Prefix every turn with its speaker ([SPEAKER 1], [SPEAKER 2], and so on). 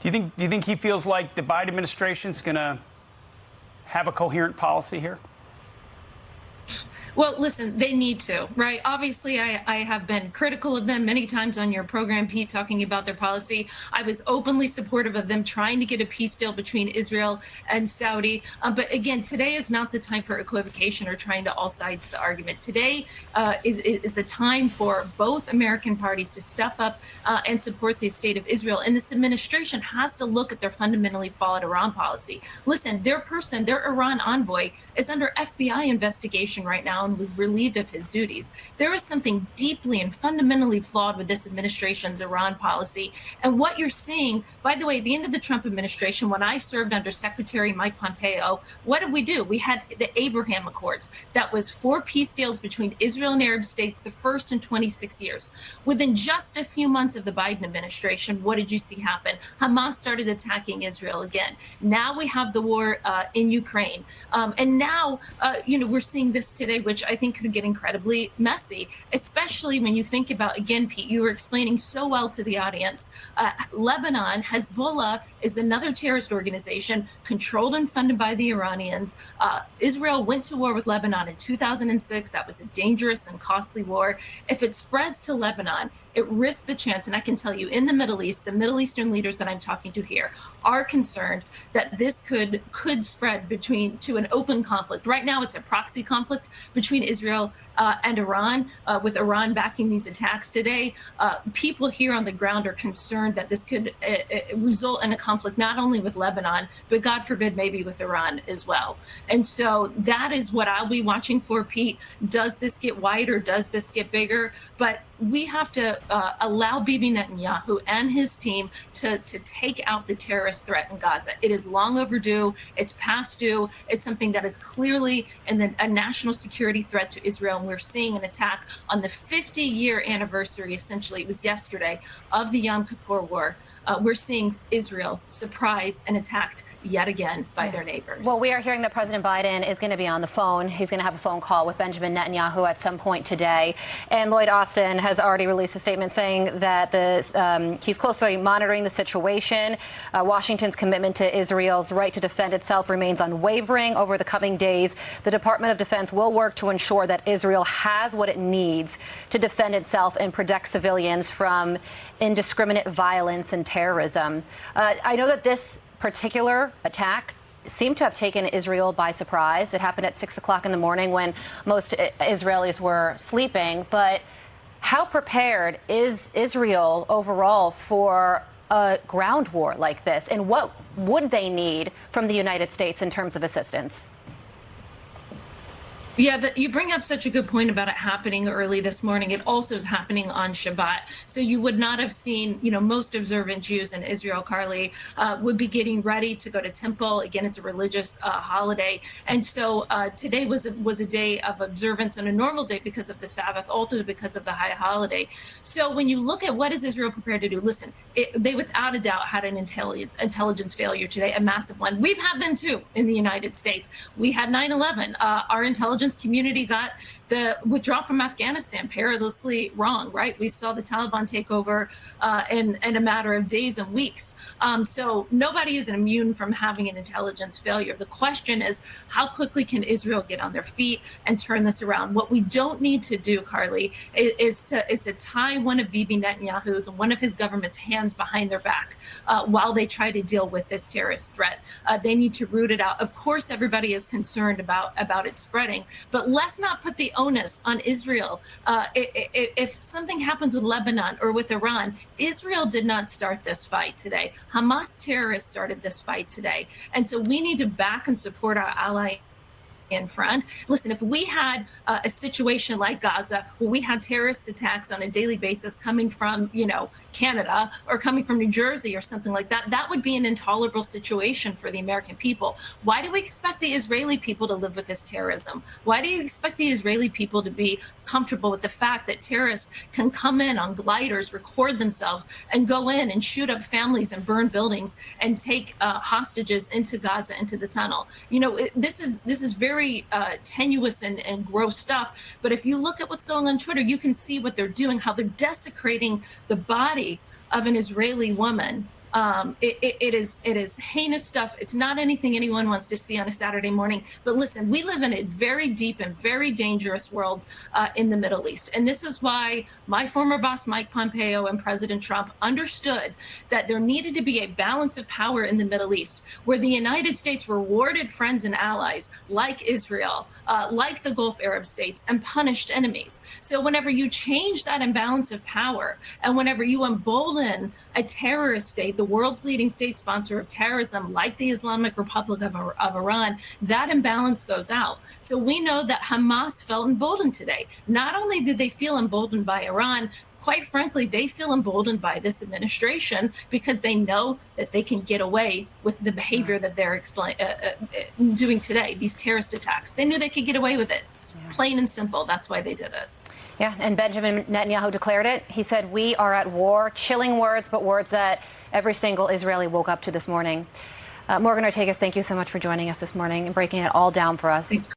[SPEAKER 1] Do you think he feels like the Biden administration's going to have a coherent policy here?
[SPEAKER 2] Well, listen, they need to, right? Obviously, I have been critical of them many times on your program, Pete, talking about their policy. I was openly supportive of them trying to get a peace deal between Israel and Saudi. But again, today is not the time for equivocation or trying to all sides the argument. Today is the time for both American parties to step up and support the state of Israel. And this administration has to look at their fundamentally flawed Iran policy. Listen, their Iran envoy is under FBI investigation right now and was relieved of his duties. There is something deeply and fundamentally flawed with this administration's Iran policy. And what you're seeing, by the way, at the end of the Trump administration, when I served under Secretary Mike Pompeo, what did we do? We had the Abraham Accords. That was 4 peace deals between Israel and Arab states, the first in 26 years. Within just a few months of the Biden administration, what did you see happen? Hamas started attacking Israel again. Now we have the war in Ukraine. And now, we're seeing this today, which I think could get incredibly messy, especially when you think about, again, Pete, you were explaining so well to the audience. Lebanon, Hezbollah is another terrorist organization controlled and funded by the Iranians. Israel went to war with Lebanon in 2006. That was a dangerous and costly war. If it spreads to Lebanon, it risks the chance, and I can tell you in the Middle East, the Middle Eastern leaders that I'm talking to here are concerned that this could spread to an open conflict. Right now, it's a proxy conflict between Israel and Iran, with Iran backing these attacks today. People here on the ground are concerned that this could result in a conflict not only with Lebanon, but God forbid, maybe with Iran as well. And so that is what I'll be watching for, Pete. Does this get wider? Does this get bigger? But we have to allow Bibi Netanyahu and his team to take out the terrorist threat in Gaza. It is long overdue. It's past due. It's something that is clearly a national security threat to Israel. And we're seeing an attack on the 50-year anniversary, essentially, it was yesterday, of the Yom Kippur War. We're seeing Israel surprised and attacked yet again by their neighbors.
[SPEAKER 3] Well, we are hearing that President Biden is going to be on the phone. He's going to have a phone call with Benjamin Netanyahu at some point today. And Lloyd Austin has already released a statement saying that he's closely monitoring the situation. Washington's commitment to Israel's right to defend itself remains unwavering. Over the coming days, the Department of Defense will work to ensure that Israel has what it needs to defend itself and protect civilians from indiscriminate violence and terrorism. I know that this particular attack seemed to have taken Israel by surprise. It happened at 6 o'clock in the morning when most Israelis were sleeping. But how prepared is Israel overall for a ground war like this? And what would they need from the United States in terms of assistance?
[SPEAKER 2] Yeah, you bring up such a good point about it happening early this morning. It also is happening on Shabbat. So you would not have seen, most observant Jews in Israel, Carly, would be getting ready to go to temple. Again, it's a religious holiday. And so today was a day of observance on a normal day because of the Sabbath, also because of the high holiday. So when you look at what is Israel prepared to do, listen, they without a doubt had an intelligence failure today, a massive one. We've had them too in the United States. We had 9/11. Our intelligence community got the withdrawal from Afghanistan perilously wrong, right? We saw the Taliban take over in a matter of days and weeks. So nobody is immune from having an intelligence failure. The question is, how quickly can Israel get on their feet and turn this around? What we don't need to do, Carly, is to tie one of Bibi Netanyahu's and one of his government's hands behind their back while they try to deal with this terrorist threat. They need to root it out. Of course, everybody is concerned about it spreading, but let's not put the onus on Israel. If something happens with Lebanon or with Iran, Israel did not start this fight today. Hamas terrorists started this fight today. And so we need to back and support our ally in front. Listen, if we had a situation like Gaza, where we had terrorist attacks on a daily basis coming from, Canada or coming from New Jersey or something like that, that would be an intolerable situation for the American people. Why do we expect the Israeli people to live with this terrorism? Why do you expect the Israeli people to be comfortable with the fact that terrorists can come in on gliders, record themselves, and go in and shoot up families and burn buildings and take hostages into Gaza, into the tunnel? This is very tenuous and gross stuff. But if you look at what's going on Twitter, you can see what they're doing, how they're desecrating the body of an Israeli woman It is heinous stuff. It's not anything anyone wants to see on a Saturday morning. But listen, we live in a very deep and very dangerous world in the Middle East. And this is why my former boss, Mike Pompeo, and President Trump understood that there needed to be a balance of power in the Middle East, where the United States rewarded friends and allies like Israel, like the Gulf Arab states, and punished enemies. So whenever you change that imbalance of power, and whenever you embolden a terrorist state, the world's leading state sponsor of terrorism, like the Islamic Republic of Iran, that imbalance goes out. So we know that Hamas felt emboldened today. Not only did they feel emboldened by Iran, quite frankly, they feel emboldened by this administration because they know that they can get away with the behavior that they're doing today, these terrorist attacks. They knew they could get away with it. It's plain and simple. That's why they did it.
[SPEAKER 3] Yeah, and Benjamin Netanyahu declared it. He said, "We are at war." Chilling words, but words that every single Israeli woke up to this morning. Morgan Ortagus, thank you so much for joining us this morning and breaking it all down for us.
[SPEAKER 2] Thanks.